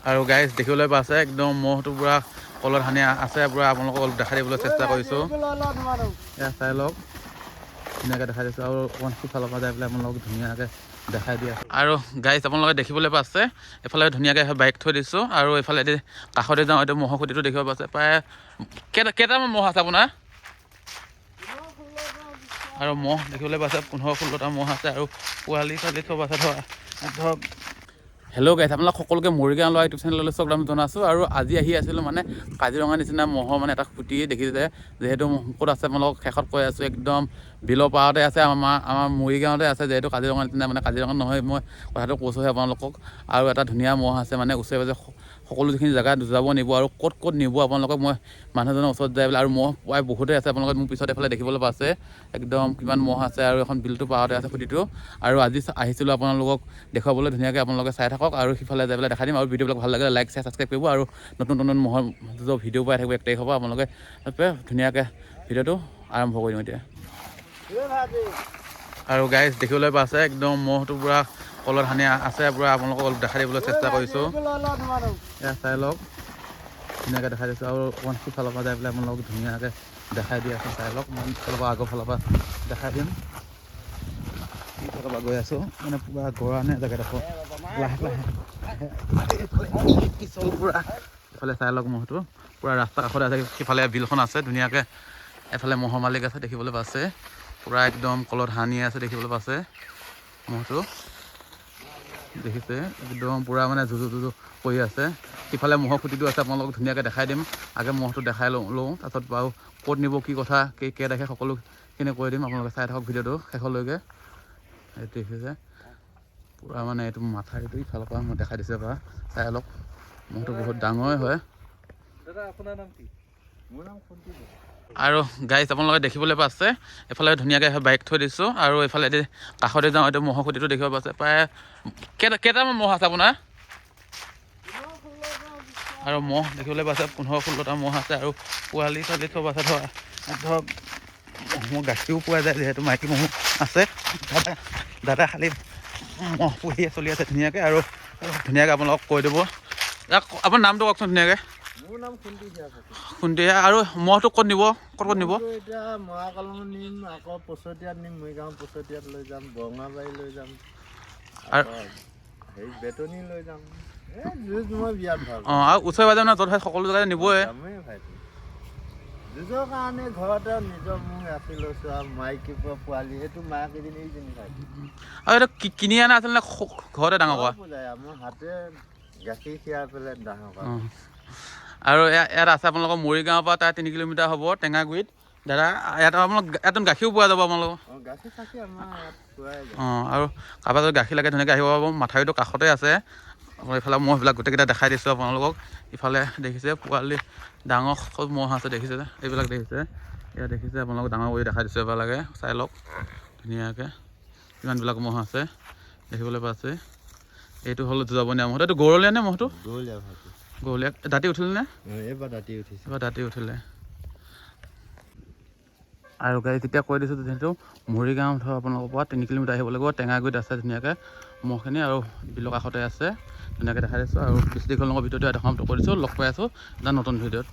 আৰু গাইজ দেখিবলৈ পাইছে একদম মহটো পুৰা কলত সানি আছে পুৰা আপোনালোকক অলপ দেখাই দিবলৈ চেষ্টা কৰিছোঁ এয়া চাই লওক ধুনীয়াকৈ দেখাই দিছোঁ আৰু অকণমান সিফালৰ পৰা যাই পেলাই আপোনালোকক ধুনীয়াকৈ দেখাই দিয়ে আৰু গাইজ আপোনালোকে দেখিবলৈ পাইছে এইফালে ধুনীয়াকৈ বাইক থৈ দিছোঁ আৰু এইফালে কাষতে যাওঁ এইটো মহৰ খুঁটিটো দেখিব পাইছে প্ৰায় কেইটামান মহ আছে আপোনাৰ আৰু মহ দেখিবলৈ পাইছে 15-16টা মহ আছে আৰু পোৱালি ছোৱালী চব আছে ধৰক হেল্ল' গাইজ আপোনালোক সকলোকে মৰিগাঁও লোৱা ইউটিউব চেনেললৈ স্বাগতম জনাইছোঁ আৰু আজি আহি আছিলোঁ মানে কাজিৰঙা নিচিনা মহৰ মানে এটা খুঁটি দেখিছে যিহেতু ক'ত আছে আপোনালোকক শেষত কৈ আছোঁ একদম বিলৰ পাৰতে আছে আমাৰ মৰিগাঁৱতে আছে যিহেতু কাজিৰঙা নিচিনা মানে কাজিৰঙা নহয় মই কথাটো কৈছোঁহে আপোনালোকক আৰু এটা ধুনীয়া মহ আছে মানে ওচৰে পাজৰে সকলো যিখিনি জেগা যাব নিব আৰু ক'ত নিব আপোনালোকক মই মানুহজনৰ ওচৰত যাই পেলাই আৰু মহ প্ৰায় বহুতেই আছে আপোনালোকে মোৰ পিছত এইফালে দেখিবলৈ পাইছে একদম কিমান মহ আছে আৰু এখন বিলটো পাৰতে আছে খুঁটিটো আৰু আজি আহিছিলোঁ আপোনালোকক দেখুৱাবলৈ ধুনীয়াকৈ আপোনালোকে চাই থাকক আৰু সিফালে যাই পেলাই দেখাই দিম আৰু ভিডিঅ'বিলাক ভাল লাগে লাইক শ্বেয়াৰ ছাবস্ক্ৰাইব কৰিব আৰু নতুন মহৰ ভিডিঅ' পাই থাকিব 1 তাৰিখ হ'ব আপোনালোকে ধুনীয়াকৈ ভিডিঅ'টো আৰম্ভ কৰি দিওঁ এতিয়া আৰু গাইজ দেখিবলৈ পাইছে একদম মহটো পুৰা কলত সানি আছে পুৰা আপোনালোকক অলপ দেখাই দিবলৈ চেষ্টা কৰিছোঁ এয়া চাই লওক ধুনীয়াকৈ দেখাই দিছোঁ আৰু অকণমান সিফালৰ পৰা যাই পেলাই আপোনালোকক ধুনীয়াকৈ দেখাই দি আছোঁ চাই লওক মই সিফালৰ পৰা আগৰ ফালৰ পৰা দেখাই দিম সিফালৰ পৰা গৈ আছোঁ মানে পুৰা গৰা নে জেগাডোখৰ লাহে পিছল পুৰা এইফালে চাই লওক মহটো পুৰা ৰাস্তা কাষতে আছে সিফালে বিলখন আছে ধুনীয়াকৈ এফালে মহৰ মালিক আছে দেখিবলৈ পাইছে পুৰা একদম কলত সানি আছে দেখিবলৈ পাইছে মহটো দেখিছে একদম পুৰা মানে যুঁজু কৰি আছে সিফালে মহৰ খুঁটিটো আছে আপোনালোকক ধুনীয়াকৈ দেখাই দিম আগে মহটো দেখাই লওঁ তাৰপিছত বাৰু ক'ত নিব কি কথা দেখে সকলোখিনি কৈ দিম আপোনালোকে চাই থাকক ভিডিঅ'টো শেষলৈকে এইটো দেখিছে পুৰা মানে এইটো মাথাৰিটো ইফালৰ পৰা মই দেখাই দিছে পৰা চাই লওক মহটো বহুত ডাঙৰে হয় আৰু গাইজ আপোনালোকে দেখিবলৈ পাইছে এইফালে ধুনীয়াকৈ বাইক থৈ দিছোঁ আৰু এইফালে কাষতে যাওঁ এইটো মহৰ খুঁটিটো দেখিব পাইছে প্ৰায় কেইটামান মহ আছে আপোনাৰ আৰু মহ দেখিবলৈ পাইছে 15-16টা মহ আছে আৰু পোৱালি ছোৱালী চব আছে ধৰক মহ গাখীৰো পোৱা যায় যিহেতু মাইকী মহ আছে দাদা খালী মহ পুহিয়ে চলি আছে ধুনীয়াকৈ আৰু ধুনীয়াকৈ আপোনালোকক কৈ দিব আপোনাৰ নামটো কওকচোন ধুনীয়াকৈ মোৰ নাম খুন্দিয়া আৰু মহটো ক'ত নিব এতিয়া মহাকালং নিম আকৌ পছতিয়াত নিম মৰিগাঁও পছতিয়াত লৈ যাম বৰঙাবাৰী লৈ যাম আৰু বেতনী লৈ যাম মই বিয়াত ভাল আৰু ওচৰে পাজৰে মানে য'ত হয় সকলো জেগাতে নিবই যুঁজৰ কাৰণে ঘৰতে নিজৰ মোক ৰাখি লৈছোঁ আৰু মাইকী পোৱালি সেইটো মাকেইজনী আৰু এইটো কিনি অনা আছিল নে ঘৰতে ডাঙৰ কৰা মোৰ হাতে গাখীৰ খীৰাই পেলাই ডাঙৰ কৰা আৰু ইয়াত আছে আপোনালোকৰ মৰিগাঁৱৰ পৰা তাৰ 3 কিলোমিটাৰ হ'ব টেঙাগুৰিত দাদা ইয়াত আপোনালোক ইয়াত গাখীৰো পোৱা যাব আপোনালোকৰ আৰু কাৰোবাৰ যদি গাখীৰ লাগে ধুনীয়াকৈ আহিব পাব মাথাউৰিটো কাষতে আছে এইফালে মহবিলাক গোটেইকেইটা দেখাই দিছোঁ আপোনালোকক ইফালে দেখিছে পোৱালি ডাঙৰ সব মহ আছে দেখিছে এইবিলাক দেখিছে ইয়াত দেখিছে আপোনালোকক ডাঙৰ কৰি দেখাই দিছোঁ এবাৰ লাগে চাই লওক ধুনীয়াকৈ কিমানবিলাক মহ আছে দেখিবলৈ পাইছে এইটো হ'ল দুজাবনীয়া মহটো এইটো গৰলীয়া নে মহটো গৰলীয়া দাঁতি উঠিলে নে এইবাৰ দাঁতি উঠিলে আৰু গাড়ী তেতিয়া কৈ দিছোঁ যিহেতু মৰিগাঁও ধৰক আপোনালোকৰ পৰা 3 কিলোমিটাৰ আহিব লাগিব টেঙাগুৰিত আছে ধুনীয়াকৈ মহখিনি আৰু বিলৰ কাষতে আছে ধুনীয়াকৈ দেখাই দিছোঁ আৰু বেছি দীঘল ভিডিঅ'টো এটা সমাপ্ত কৰিছোঁ লগ পাই আছোঁ এটা নতুন ভিডিঅ'ত